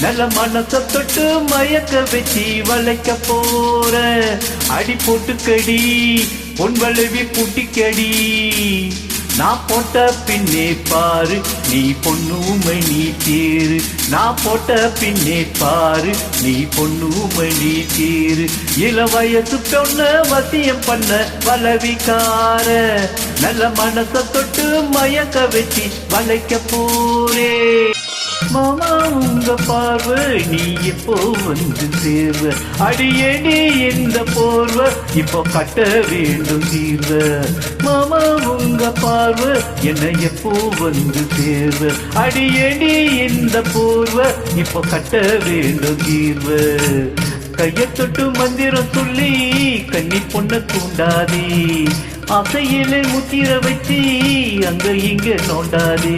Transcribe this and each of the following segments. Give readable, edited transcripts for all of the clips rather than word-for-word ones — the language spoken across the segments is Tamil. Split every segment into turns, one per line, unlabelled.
நல்ல மனச தொட்டு மயக்க வச்சு வளைக்க போற. அடி போட்டுக்கடி பொன் வளைவி பூட்டிக்கடி. நான் போட்ட பின்னே பாரு நீ பொண்ணுமை நீ தேரு. நான் போட்ட பின்னே பாரு நீ பொண்ணுமை நீ தேரு. இள வயசு பொண்ண வசியம் பண்ண வளவிக்கார. நல்ல மனச தொட்டு மயக்க வச்சு வளைக்க போரே. மாமா உங்க பார்வை நீ எப்போ வந்து சேர்வ. அடியே நீ இந்த போர்வ இப்போ கட்ட வேண்டும் தீர்வ. மாமா உங்க பார்வை என்ன எப்போ வந்து சேர்வ. அடியே நீ இந்த போர்வ இப்போ கட்ட வேண்டும் தீர்வ. கைய தொட்டு மந்திரம் சொல்லி கன்னி பொண்ண தூண்டாதே. அசையிலே முத்திர வச்சு அங்க இங்க நோண்டாதே.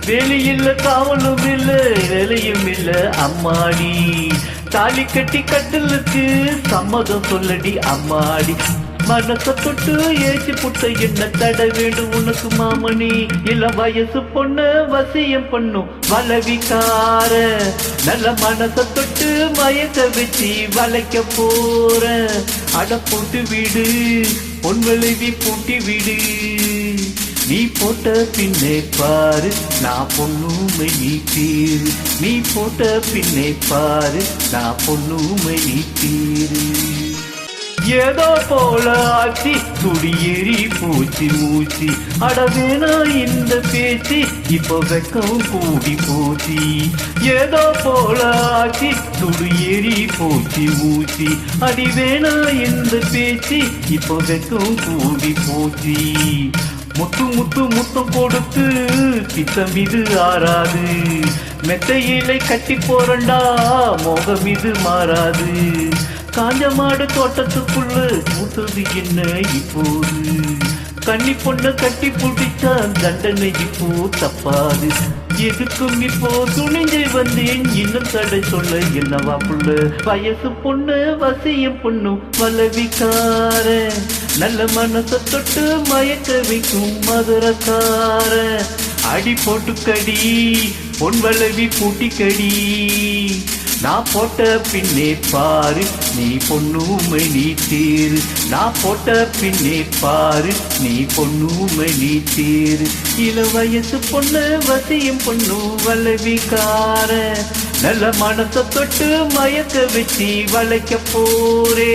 வேலையில்ல காவலும் இல்ல வேலையும் இல்ல அம்மாடி. தாலி கட்டி கட்டலுக்கு சம்மதம் சொல்லடி அம்மாடி. மனச தொட்டு ஏச்சி புட்ட என்ன தட வேண்டும் உனக்கு மாமணி. இல்ல வயசு பொண்ணு வசியம் பண்ணும் வளவிக்கார. நல்ல மனச தொட்டு மயக்க வச்சு வளைக்க போற. அட போட்டு விடு பொன் விளைவி பூட்டி விடு. நீ போட்ட பின்னே பாரு நான் பொண்ணுமை நீ தீரு. நீ போட்ட பின்னே பாரு நான் பொண்ணுமை நீ தீரு. ஏதோ போல ஆச்சி துடியேறி பூச்சி மூச்சி. அடவேனா இந்த பேச்சு இப்போ வெக்கம் கூடி போச்சு. ஏதோ போல ஆச்சி துடியேறி பூச்சி மூச்சி. அடிவேனா இந்த பேச்சு இப்போ வெக்கம் கூடி போச்சு. முத்து முத்து முத்தம் கொடுத்து பித்தம் இது ஆறாது. மெத்தையிலை கட்டி போறண்டா மோகம் இது மாறாது. காஞ்ச மாடு தோட்டத்துக்குள்ள மூத்தது என்ன இப்போது. கன்னி பொண்ண கட்டி பிடிச்சா தண்டனை இப்போ தப்பாது. எதுக்கும் இப்போ துணிஞ்சை வந்தேன் இன்னும் தடை சொல்ல என்னவா புள்ள. வயசு பொண்ணு வசியம் பொண்ணும் வளவிக்கார. நல்ல மனச தொட்டு மயக்க வைக்கும் மதுரக்கார. அடி போட்டுக்கடி பொன் வளவி பூட்டிக்கடி. நான் போட்ட பின்னே பாரு நீ பொண்ணுமை நீ தேரு. நான் போட்ட பின்னே பாரு நீ பொண்ணுமை நீ தேரு. இள வயசு பொண்ணு வசியம் பொண்ணு வளவிக்கார. நல்ல மனச தொட்டு மயக்க வச்சு வளைக்க போரே.